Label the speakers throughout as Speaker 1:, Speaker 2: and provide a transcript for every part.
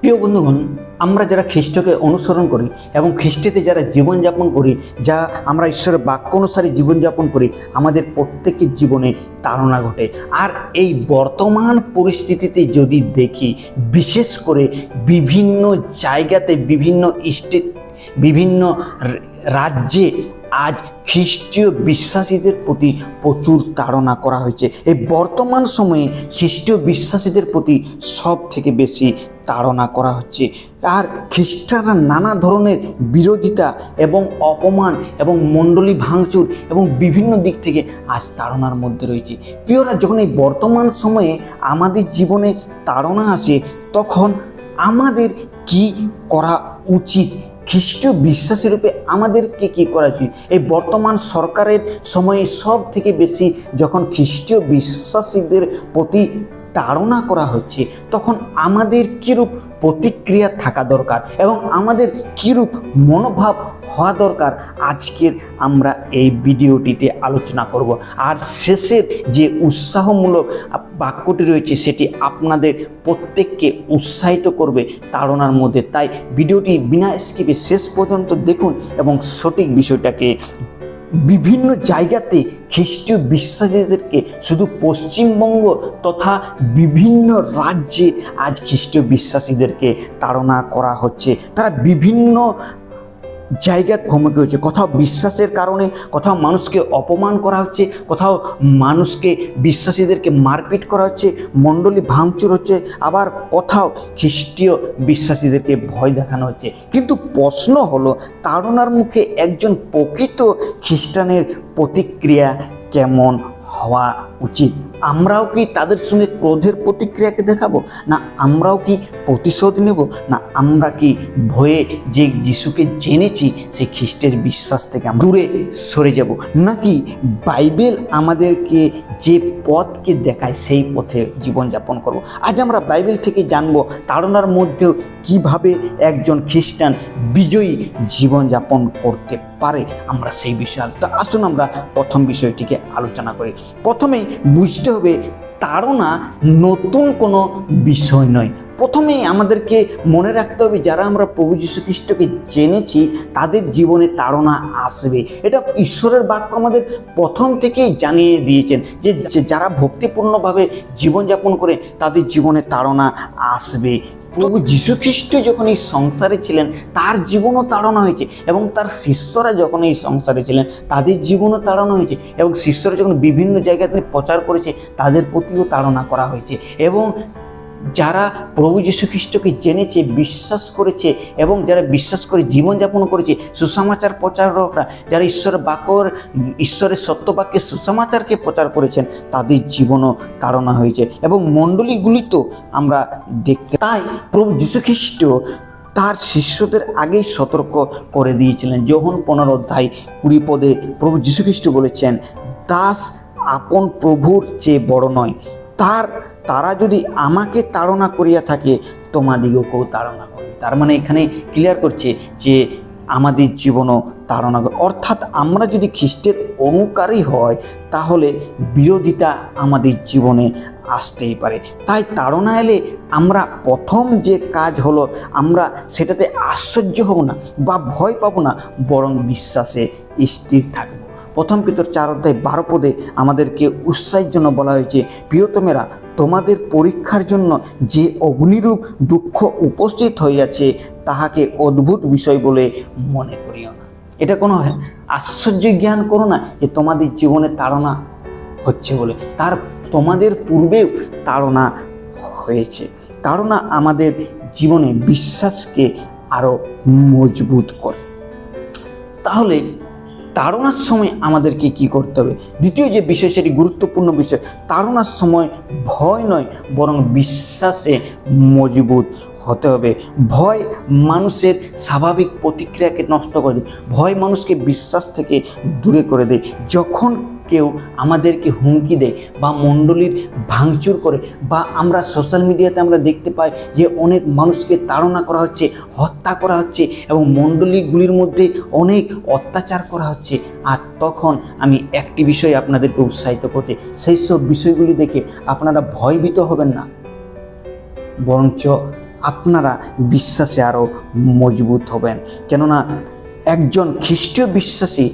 Speaker 1: প্রিয় বন্ধুগণ, আমরা যারা খ্রিস্টকে অনুসরণ করি এবং খ্রিস্টেতে যারা জীবনযাপন করি, যা আমরা ঈশ্বরের বাক্য অনুসারে জীবনযাপন করি, আমাদের প্রত্যেকের জীবনে তাড়না ঘটে। আর এই বর্তমান পরিস্থিতিতে যদি দেখি, বিশেষ করে বিভিন্ন জায়গাতে, বিভিন্ন স্টেট, বিভিন্ন রাজ্যে আজ খ্রিস্টীয় বিশ্বাসীদের প্রতি প্রচুর তাড়না করা হয়েছে। এই বর্তমান সময়ে খ্রিস্টীয় বিশ্বাসীদের প্রতি সব থেকে বেশি তাড়না করা হচ্ছে। আর খ্রিস্টানরা নানা ধরনের বিরোধিতা এবং অপমান এবং মণ্ডলী ভাঙচুর এবং বিভিন্ন দিক থেকে আজ তাড়নার মধ্যে রয়েছে। প্রিয়রা, যখন এই বর্তমান সময়ে আমাদের জীবনে তাড়না আসে, তখন আমাদের কি করা উচিত? খ্রিস্টীয় বিশ্বাসী রূপে আমাদেরকে কী করা উচিত? এই বর্তমান সরকারের সময়ে সব থেকে বেশি যখন খ্রিস্টীয় বিশ্বাসীদের প্রতি তাড়না করা হচ্ছে, তখন আমাদের কীরূপ প্রতিক্রিয়া থাকা দরকার এবং আমাদের কীরূপ মনোভাব হওয়া দরকার, আজকের আমরা এই ভিডিওটিতে আলোচনা করব। আর শেষের যে উৎসাহমূলক বাক্যটি রয়েছে, সেটি আপনাদের প্রত্যেককে উৎসাহিত করবে তাড়নার মধ্যে। তাই ভিডিওটি বিনা স্কিপে শেষ পর্যন্ত দেখুন এবং সঠিক বিষয়টাকে। বিভিন্ন জায়গাতে খ্রিস্টীয় বিশ্বাসীদেরকে, শুধু পশ্চিমবঙ্গ তথা বিভিন্ন রাজ্যে আজ খ্রিস্টীয় বিশ্বাসীদেরকে তাড়না করা হচ্ছে। তারা বিভিন্ন জায়গায় থমকে হচ্ছে। কোথাও বিশ্বাসের কারণে, কোথাও মানুষকে অপমান করা হচ্ছে, কোথাও মানুষকে, বিশ্বাসীদেরকে মারপিট করা হচ্ছে, মণ্ডলী ভাঙচুর হচ্ছে, আবার কোথাও খ্রিস্টীয় বিশ্বাসীদেরকে ভয় দেখানো হচ্ছে। কিন্তু প্রশ্ন হলো, তাড়নার মুখে একজন প্রকৃত খ্রিস্টানের প্রতিক্রিয়া কেমন হওয়া উচিত? আমরাও কি তাদের সঙ্গে ক্রোধের প্রতিক্রিয়াকে দেখাবো, না আমরাও কি প্রতিশোধ নেব, না আমরা কি ভয়ে যে যিশুকে জেনেছি সেই খ্রিস্টের বিশ্বাস থেকে আমরা দূরে সরে যাব, নাকি বাইবেল আমাদেরকে যে পথকে দেখায় সেই পথে জীবনযাপন করব? আজ আমরা বাইবেল থেকে জানবো তাড়নার মধ্যেও কিভাবে একজন খ্রিস্টান বিজয়ী জীবনযাপন করতে পারে। আমরা সেই বিষয়ে তো আসুন আমরা প্রথম বিষয়টিকে আলোচনা করি। প্রথমেই বুঝতে হবে, তাড়না নতুন কোনো বিষয় নয়। প্রথমেই আমাদেরকে মনে রাখতে হবে, যারা আমরা প্রভু যীশু খ্রিস্টকে জেনেছি তাদের জীবনে তাড়না আসবে। এটা ঈশ্বরের বাক্য আমাদের প্রথম থেকেই জানিয়ে দিয়েছেন যে যারা ভক্তিপূর্ণভাবে জীবনযাপন করে তাদের জীবনে তাড়না আসবে। প্রভু যীশু খ্রিস্ট যখন এই সংসারে ছিলেন তার জীবনও তাড়না হয়েছে, এবং তার শিষ্যরা যখন এই সংসারে ছিলেন তাদের জীবনও তাড়না হয়েছে, এবং শিষ্যরা যখন বিভিন্ন জায়গায় তিনি প্রচার করেছে তাদের প্রতিও তাড়না করা হয়েছে। এবং যারা প্রভু যীশু খ্রিস্টকে জেনেছে, বিশ্বাস করেছে এবং যারা বিশ্বাস করে জীবনযাপন করেছে, সুসমাচার প্রচারকরা যারা ঈশ্বরের সত্যবাক্যের সুসমাচারকে প্রচার করেছেন, তাদের জীবনও তাড়না হয়েছে। এবং মণ্ডলীগুলি তো আমরা দেখতে পাই, প্রভু যীশু খ্রিস্ট তার শিষ্যদের আগেই সতর্ক করে দিয়েছিলেন। যোহন 15:20 প্রভু যীশু খ্রিস্ট বলেছেন, দাস আপন প্রভুর চেয়ে বড় নয়, তারা যদি আমাকে তাড়না করিয়া থাকে তোমাদিগকেও তাড়না করে। তার মানে এখানে ক্লিয়ার করছে যে আমাদের জীবনও তাড়না করে। অর্থাৎ আমরা যদি খ্রিস্টের অনুকারী হয় তাহলে বিরোধিতা আমাদের জীবনে আসতেই পারে। তাই তাড়না এলে আমরা প্রথম যে কাজ হলো, আমরা সেটাতে আশ্চর্য হব না বা ভয় পাবো না, বরং বিশ্বাসে স্থির থাকবো। প্রথম পিতর 4:12 আমাদেরকে উৎসাহের জন্য বলা হয়েছে, প্রিয়তমেরা, তোমাদের পরীক্ষার জন্য যে অগ্নিরূপ দুঃখ উপস্থিত হইয়াছে তাহাকে অদ্ভুত বিষয় বলে মনে করিও না। এটা কোনো আশ্চর্য জ্ঞান করো না যে তোমাদের জীবনে তাড়না হচ্ছে বলে। তোমাদের পূর্বেও তাড়না হয়েছে। তাড়না আমাদের জীবনে বিশ্বাসকে আরো মজবুত করে। তাহলে তাড়নার সময় আমাদেরকে কি করতে হবে? দ্বিতীয় যে বিষয়, সেটি গুরুত্বপূর্ণ বিষয়, তাড়নার সময় ভয় নয় বরং বিশ্বাসে মজবুত হতে হবে। ভয় মানুষের স্বাভাবিক প্রতিক্রিয়াকে নষ্ট করে দেয়। ভয় মানুষকে বিশ্বাস থেকে দূরে করে দেয়। যখন কেউ আমাদেরকে হুমকি দেয় বা মণ্ডলীর ভাঙচুর করে, বা আমরা সোশ্যাল মিডিয়াতে আমরা দেখতে পাই যে অনেক মানুষকে তাড়না করা হচ্ছে, হত্যা করা হচ্ছে এবং মণ্ডলীগুলির মধ্যে অনেক অত্যাচার করা হচ্ছে, আর তখন আমি একটি বিষয় আপনাদেরকে উৎসাহিত করতে, সেই সব বিষয়গুলি দেখে আপনারা ভয়ভীত হবেন না, বরঞ্চ আপনারা বিশ্বাসে আরও মজবুত হবেন। কেননা একজন খ্রিস্টীয় বিশ্বাসী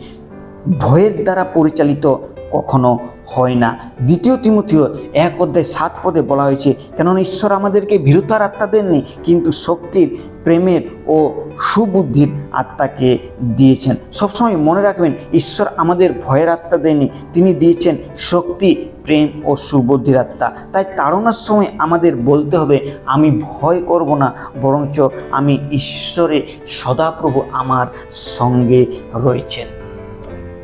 Speaker 1: ভয়ের দ্বারা পরিচালিত কখনো হয় না। 2 তিমথিও 1:7 বলা হয়েছে, কেননা ঈশ্বর আমাদেরকে ভীরুতার আত্মা দেননি, কিন্তু শক্তির, প্রেমের ও সুবুদ্ধির আত্মাকে দিয়েছেন। সবসময় মনে রাখবেন, ঈশ্বর আমাদের ভয়ের আত্মা দেননি, তিনি দিয়েছেন শক্তি, প্রেম ও সুবুদ্ধির আত্মা। তাই তাড়নার সময় আমাদের বলতে হবে, আমি ভয় করব না, বরঞ্চ আমি ঈশ্বরে সদাপ্রভু আমার সঙ্গে রয়েছেন।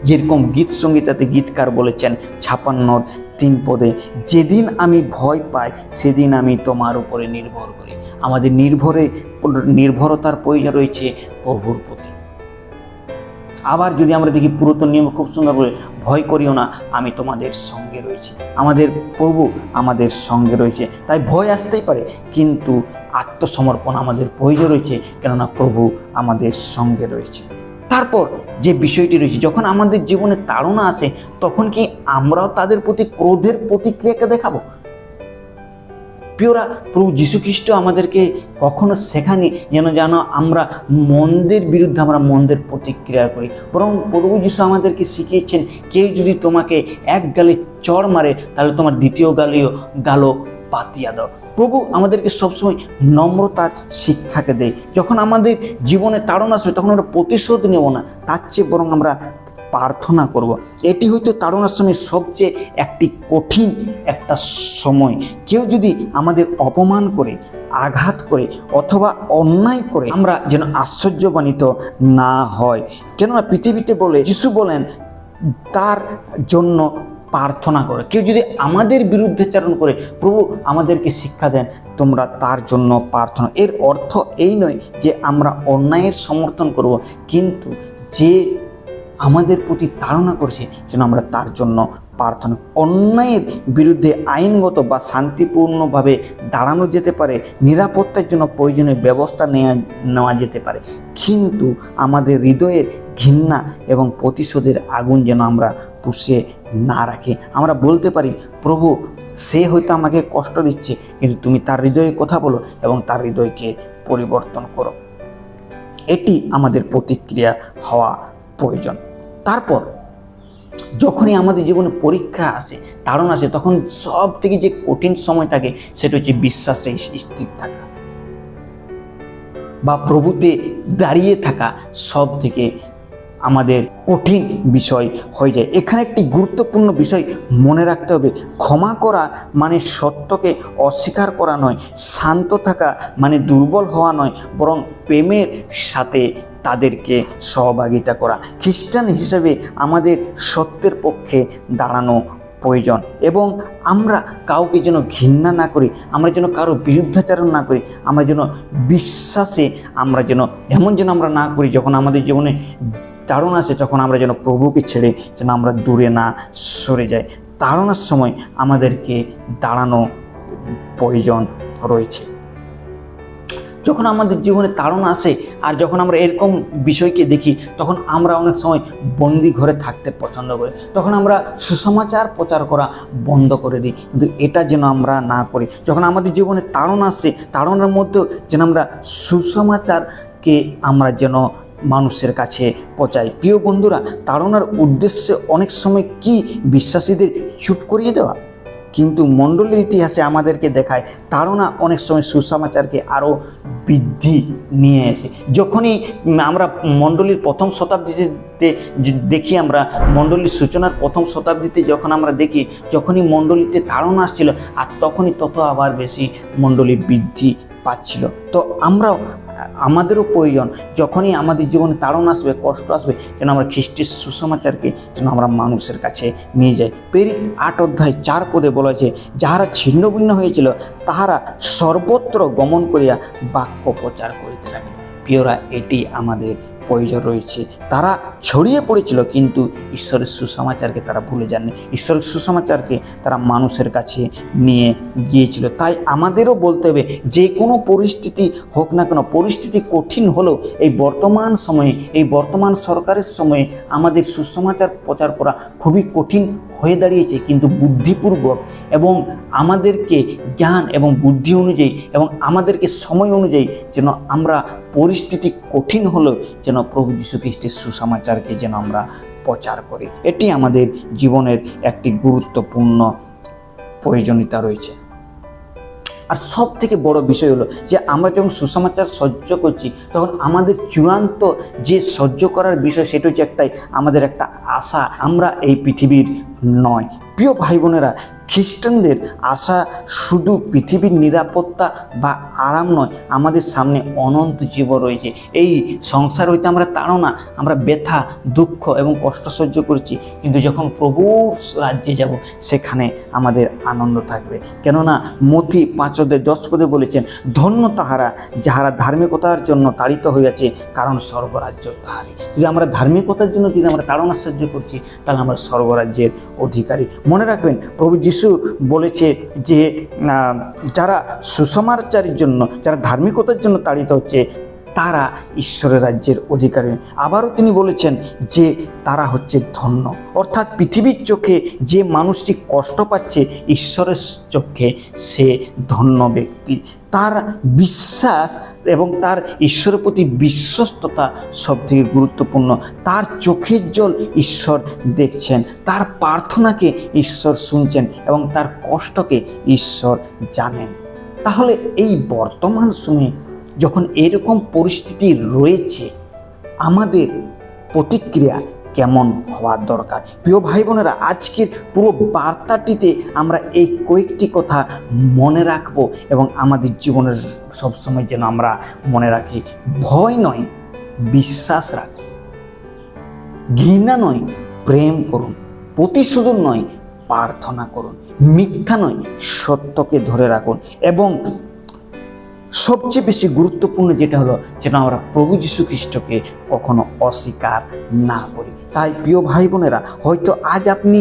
Speaker 1: যেরকম গীত সংগীতাতে গীতকার বলেছেন 56:3, যেদিন আমি ভয় পাই সেদিন আমি তোমার উপরে নির্ভর করি। আমাদের নির্ভরতার প্রয়োজন রয়েছে প্রভুর প্রতি। আবার যদি আমরা দেখি পুরাতন নিয়মে খুব সুন্দর বলে, ভয় করিও না, আমি তোমাদের সঙ্গে রয়েছি। আমাদের প্রভু আমাদের সঙ্গে রয়েছে, তাই ভয় আসতেই পারে, কিন্তু আত্মসমর্পণ আমাদের প্রয়োজন রয়েছে, কেননা প্রভু আমাদের সঙ্গে রয়েছে। তারপর যে বিষয়টি রয়েছে, যখন আমাদের জীবনে তাড়না আসে, তখন কি আমরাও তাদের প্রতি ক্রোধের প্রতিক্রিয়াকে দেখাবো? প্রিয়রা, প্রভু যীশু খ্রিস্ট আমাদেরকে কখনো শেখানি যেন আমরা মন্দের বিরুদ্ধে আমরা মন্দের প্রতিক্রিয়া করি, বরং প্রভু যীশু আমাদেরকে শিখিয়েছেন, কেউ যদি তোমাকে এক গালে চড় মারে, তাহলে তোমার দ্বিতীয় গালও পাতিয়া দাও। প্রভু আমাদেরকে সবসময় নম্রতার শিক্ষাকে দেয়। যখন আমাদের জীবনে তাড়না আসবে, তখন আমরা প্রতিশোধ নেব না, তার চেয়ে বরং আমরা প্রার্থনা করব। এটি হয়তো তাড়নার সময় সবচেয়ে একটি কঠিন একটা সময়। কেউ যদি আমাদের অপমান করে, আঘাত করে অথবা অন্যায় করে, আমরা যেন আশ্চর্যজনিত না হয়। কেননা পৃথিবীতে বলে, যিশু বলেন তার জন্য প্রার্থনা করে। কেউ যদি আমাদের বিরুদ্ধাচারণ করে, প্রভু আমাদেরকে শিক্ষা দেন, তোমরা তার জন্য প্রার্থনা। এর অর্থ এই নয় যে আমরা অন্যায়ের সমর্থন করব, কিন্তু যে আমাদের প্রতি তাড়না করছে যেন আমরা তার জন্য প্রার্থনা। অন্যায়ের বিরুদ্ধে আইনগত বা শান্তিপূর্ণভাবে দাঁড়ানো যেতে পারে, নিরাপত্তার জন্য প্রয়োজনীয় ব্যবস্থা নেওয়া যেতে পারে, কিন্তু আমাদের হৃদয়ের ঘৃণা এবং প্রতিশোধের আগুন যেন আমরা পুষে না রাখি। আমরা বলতে পারি, প্রভু সে হয়তো আমাকে কষ্ট দিচ্ছে, কিন্তু তুমি তার হৃদয়ে কথা বলো এবং তার হৃদয়কে পরিবর্তন করো। এটি আমাদের প্রতিক্রিয়া হওয়া প্রয়োজন। তারপর যখনই আমাদের জীবনে পরীক্ষা আসে, তাড়না আসে, তখন সব থেকে যে কঠিন সময় থাকে সেটা হচ্ছে বিশ্বাসে স্থির থাকা বা প্রভুতে দাঁড়িয়ে থাকা সব থেকে আমাদের কঠিন বিষয় হয়ে যায়। এখানে একটি গুরুত্বপূর্ণ বিষয় মনে রাখতে হবে, ক্ষমা করা মানে সত্যকে অস্বীকার করা নয়, শান্ত থাকা মানে দুর্বল হওয়া নয়, বরং প্রেমের সাথে তাদেরকে সহভাগিতা করা। খ্রিস্টান হিসেবে আমাদের সত্যের পক্ষে দাঁড়ানো প্রয়োজন, এবং আমরা কাউকে যেন ঘৃণা না করি, আমরা যেন কারো বিরুদ্ধাচারণ না করি, আমরা যেন বিশ্বাসে আমরা যেন এমন যেন আমরা না করি, যখন আমাদের জীবনে তাড়না আসে তখন আমরা যেন প্রভুকে ছেড়ে যেন আমরা দূরে না সরে যাই। তাড়নার সময় আমাদেরকে দাঁড়ানো প্রয়োজন রয়েছে। যখন আমাদের জীবনে তাড়না আসে আর যখন আমরা এরকম বিষয়কে দেখি, তখন আমরা অনেক সময় বন্দি ঘরে থাকতে পছন্দ করি, তখন আমরা সুসমাচার প্রচার করা বন্ধ করে দিই, কিন্তু এটা যেন আমরা না করি। যখন আমাদের জীবনে তাড়না আসে, তাড়নার মধ্যেও যেন আমরা সুসমাচারকে আমরা যেন মানুষের কাছে পৌঁছাই। প্রিয় বন্ধুরা, তাড়নার উদ্দেশ্যে অনেক সময় কি বিশ্বাসীদের চুপ করিয়ে দেওয়া, কিন্তু মণ্ডলীর ইতিহাসে আমাদেরকে দেখায় তাড়না অনেক সময় সুসমাচারকে আরও বৃদ্ধি নিয়ে এসে। যখনই আমরা মণ্ডলীর প্রথম শতাব্দীতে দেখি, আমরা মণ্ডলীর সূচনার প্রথম শতাব্দীতে যখন আমরা দেখি, যখনই মণ্ডলীতে তাড়না আসছিল, আর তখনই তত আবার বেশি মণ্ডলী বৃদ্ধি পাচ্ছিল। তো আমাদেরও প্রয়োজন, যখনই আমাদের জীবনে তাড়না আসবে, কষ্ট আসবে, যেন আমরা খ্রিস্টের সুসমাচারকে যেন আমরা মানুষের কাছে নিয়ে যাই। প্রেরিত 8:4 বলা হয়েছে, যাহারা ছিন্ন ভিন্ন হয়েছিল তাহারা সর্বত্র গমন করিয়া বাক্য প্রচার করিতে লাগিল। প্রিয়রা, এটি আমাদের প্রয়োজন রয়েছে। তারা ছড়িয়ে পড়েছিল, কিন্তু ঈশ্বরের সুসমাচারকে তারা ভুলে যাননি। ঈশ্বরের সুসমাচারকে তারা মানুষের কাছে নিয়ে গিয়েছিল। তাই আমাদেরও বলতে হবে, যে কোনো পরিস্থিতি হোক না কেন, পরিস্থিতি কঠিন হলেও এই বর্তমান সময়ে, এই বর্তমান সরকারের সময়ে আমাদের সুসমাচার প্রচার করা খুবই কঠিন হয়ে দাঁড়িয়েছে। কিন্তু বুদ্ধিপূর্বক এবং আমাদেরকে জ্ঞান এবং বুদ্ধি অনুযায়ী এবং আমাদেরকে সময় অনুযায়ী যেন আমরা পরিস্থিতি কঠিন হলেও যেন প্রভু যীশু খ্রিস্টের সুসমাচারকে যেন আমরা প্রচার করি। এটি আমাদের জীবনের একটি গুরুত্বপূর্ণ প্রয়োজনীয়তা রয়েছে। আর সব থেকে বড় বিষয় হলো যে আমরা যখন সুসমাচার সহ্য করছি, তখন আমাদের চূড়ান্ত যে সহ্য করার বিষয় সেটা হচ্ছে একটাই, আমাদের একটা আশা, আমরা এই পৃথিবীর নয়। প্রিয় ভাই বোনেরা, খ্রিস্টানদের আশা শুধু পৃথিবীর নিরাপত্তা বা আরাম নয়, আমাদের সামনে অনন্ত জীবন রয়েছে। এই সংসার হইতে আমরা তাড়না, আমরা ব্যথা, দুঃখ এবং কষ্ট সহ্য করছি, কিন্তু যখন প্রভুর রাজ্যে যাব সেখানে আমাদের আনন্দ থাকবে। কেননা মথি 5:10 বলেছেন, ধন্য তাহারা যাহারা ধার্মিকতার জন্য তাড়িত হইয়াছে, কারণ স্বর্গরাজ্য তাহারই। যদি আমরা ধার্মিকতার জন্য যদি আমরা তাড়না সহ্য করছি, তাহলে আমরা স্বর্গরাজ্যের অধিকারী। মনে রাখবেন, প্রভু যীশু বলেছে যে যারা সুসমাচারের জন্য, যারা ধার্মিকতার জন্য তাড়িত হচ্ছে, তারা ঈশ্বরের রাজ্যের অধিকারী। আবারও তিনি বলেছেন যে তারা হচ্ছে ধন্য। অর্থাৎ পৃথিবীর চোখে যে মানুষটি কষ্ট পাচ্ছে, ঈশ্বরের চোখে সে ধন্য ব্যক্তি। তার বিশ্বাস এবং তার ঈশ্বরের প্রতি বিশ্বস্ততা সবথেকে গুরুত্বপূর্ণ। তার চোখের জল ঈশ্বর দেখছেন, তার প্রার্থনাকে ঈশ্বর শুনছেন এবং তার কষ্টকে ঈশ্বর জানেন। তাহলে এই বর্তমান সময়ে যখন এরকম পরিস্থিতি রয়েছে, আমাদের প্রতিক্রিয়া কেমন হওয়া দরকার? প্রিয় ভাই বোনেরা, আজকের পুরো বার্তাটিতে আমরা এই কয়েকটি কথা মনে রাখব এবং আমাদের জীবনের সবসময় যেন আমরা মনে রাখি। ভয় নয়, বিশ্বাস রাখুন। ঘৃণা নয়, প্রেম করুন। প্রতিশোধ নয়, প্রার্থনা করুন। মিথ্যা নয়, সত্যকে ধরে রাখুন। এবং সবচেয়ে বেশি গুরুত্বপূর্ণ যেটা হলো, যেন আমরা প্রভু যীশু খ্রিস্টকে কখনো অস্বীকার না করি। তাই প্রিয় ভাই বোনেরা, হয়তো আজ আপনি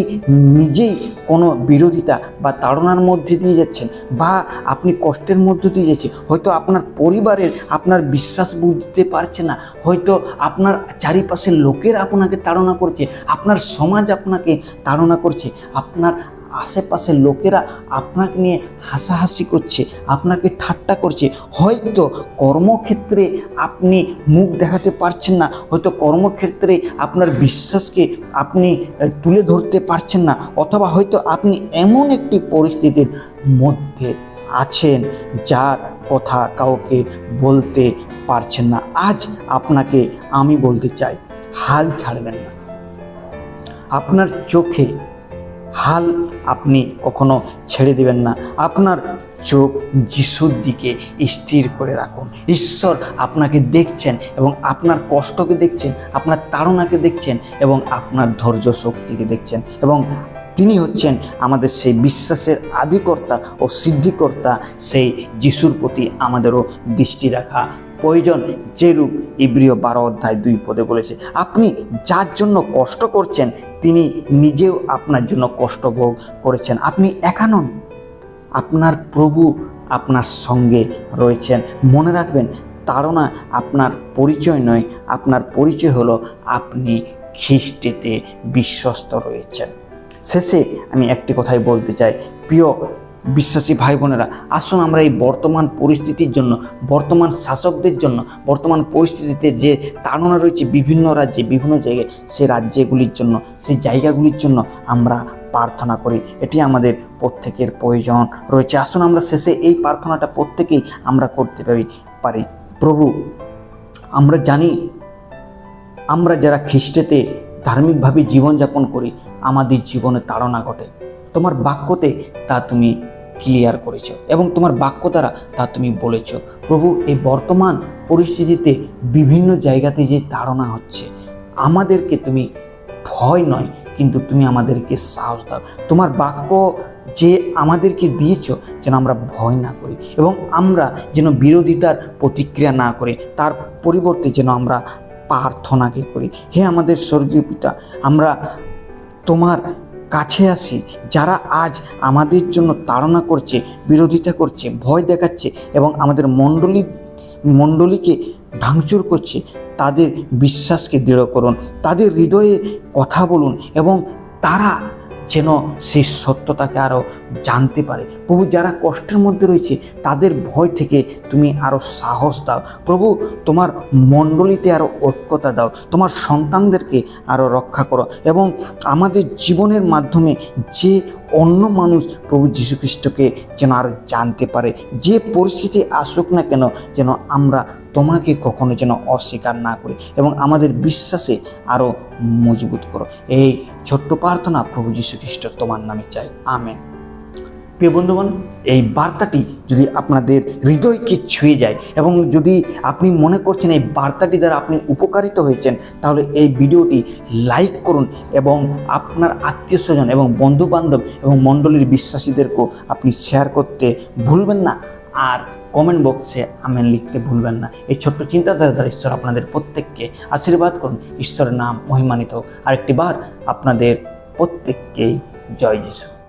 Speaker 1: নিজেই কোনো বিরোধিতা বা তাড়নার মধ্যে দিয়ে যাচ্ছেন, বা আপনি কষ্টের মধ্যে দিয়ে যাচ্ছেন। হয়তো আপনার পরিবারের আপনার বিশ্বাস বুঝতে পারছে না, হয়তো আপনার চারিপাশের লোকেরা আপনাকে তাড়না করছে, আপনার সমাজ আপনাকে তাড়না করছে, আপনার আশেপাশের লোকেরা আপনাকে নিয়ে হাসাহাসি করছে, আপনাকে ঠাট্টা করছে। হয়তো কর্মক্ষেত্রে আপনি মুখ দেখাতে পারছেন না, হয়তো কর্মক্ষেত্রে আপনার বিশ্বাসকে আপনি তুলে ধরতে পারছেন না, অথবা হয়তো আপনি এমন একটি পরিস্থিতির মধ্যে আছেন যার কথা কাউকে বলতে পারছেন না। আজ আপনাকে আমি বলতে চাই, হাল ছাড়বেন না। আপনার চোখে হাল আপনি কখনো ছেড়ে দিবেন না। আপনার চোখ যিশুর দিকে স্থির করে রাখুন। ঈশ্বর আপনাকে দেখছেন এবং আপনার কষ্টকে দেখছেন, আপনার তাড়নাকে দেখছেন এবং আপনার ধৈর্য শক্তিকে দেখছেন। এবং তিনি হচ্ছেন আমাদের সেই বিশ্বাসের আদিকর্তা ও সিদ্ধিকর্তা। সেই যিশুর প্রতি আমাদেরও দৃষ্টি রাখা প্রয়োজন, যেরূপ ইব্রিয় 12:2 বলেছে। আপনি যার জন্য কষ্ট করছেন, তিনি নিজেও আপনার জন্য কষ্ট ভোগ করেছেন। আপনি একা নন, আপনার প্রভু আপনার সঙ্গে রয়েছেন। মনে রাখবেন, তাড়না আপনার পরিচয় নয়, আপনার পরিচয় হলো আপনি খ্রিস্টেতে বিশ্বস্ত রয়েছেন। শেষে আমি একটি কথাই বলতে চাই, প্রিয় বিশ্বাসী ভাই বোনেরা, আসুন আমরা এই বর্তমান পরিস্থিতির জন্য, বর্তমান শাসকদের জন্য, বর্তমান পরিস্থিতিতে যে তাড়না রয়েছে বিভিন্ন রাজ্যে, বিভিন্ন জায়গায়, সে রাজ্যগুলির জন্য, সেই জায়গাগুলির জন্য আমরা প্রার্থনা করি। এটি আমাদের প্রত্যেকের প্রয়োজন রয়েছে। আসুন আমরা শেষে এই প্রার্থনাটা প্রত্যেকেই আমরা করতে পারি। প্রভু, আমরা জানি আমরা যারা খ্রিস্টেতে ধার্মিকভাবে জীবনযাপন করি, আমাদের জীবনে তাড়না ঘটে। তোমার বাক্যতে তা তুমি ক্লিয়ার করেছো এবং তোমার বাক্য দ্বারা তা তুমি বলেছো। প্রভু, এই বর্তমান পরিস্থিতিতে বিভিন্ন জায়গাতে যে তাড়না হচ্ছে, আমাদেরকে তুমি ভয় নয়, কিন্তু তুমি আমাদেরকে সাহস দাও। তোমার বাক্য যে আমাদেরকে দিয়েছো, যেন আমরা ভয় না করি এবং আমরা যেন বিরোধিতার প্রতিক্রিয়া না করি, তার পরিবর্তে যেন আমরা প্রার্থনাকে করি। হে আমাদের স্বর্গীয় পিতা, আমরা তোমার কাছে আসি, যারা আজ আমাদের জন্য তাড়না করছে, বিরোধিতা করছে, ভয় দেখাচ্ছে এবং আমাদের মণ্ডলীকে ভাঙচুর করছে, তাদের বিশ্বাসকে দৃঢ় করুন, তাদের হৃদয়ে কথা বলুন এবং তারা যেন সেই সত্যতাকে আরও জানতে পারে। প্রভু, যারা কষ্টের মধ্যে রয়েছে তাদের ভয় থেকে তুমি আরও সাহস দাও প্রভু, তোমার মণ্ডলীতে আরও ঐক্যতা দাও, তোমার সন্তানদেরকে আরও রক্ষা করো এবং আমাদের জীবনের মাধ্যমে যে অন্য মানুষ প্রভু যীশু খ্রিস্টকে যেন আরও জানতে পারে, যে পরিস্থিতি আসুক না কেন যেন আমরা তোমাকে কখনো যেন অস্বীকার না করি এবং আমাদের বিশ্বাসে আরও মজবুত করো। এই ছোট্ট প্রার্থনা প্রভু যীশু খ্রিস্ট তোমার নামে চাই, আমেন। প্রিয় বন্ধুগণ, এই বার্তাটি যদি আপনাদের হৃদয়কে ছুঁয়ে যায় এবং যদি আপনি মনে করছেন এই বার্তাটি দ্বারা আপনি উপকারিত হয়েছেন, তাহলে এই ভিডিওটি লাইক করুন এবং আপনার আত্মীয় স্বজন এবং বন্ধুবান্ধব এবং মণ্ডলীর বিশ্বাসীদেরকেও আপনি শেয়ার করতে ভুলবেন না। আর কমেন্ট বক্সে আমেন লিখতে ভুলবেন না। এই ছোট্ট চিন্তাধারা দ্বারা ঈশ্বর আপনাদের প্রত্যেককে আশীর্বাদ করুন। ঈশ্বরের নাম মহিমান্বিত হোক। আরেকটি বার আপনাদের প্রত্যেককেই জয় যিশু।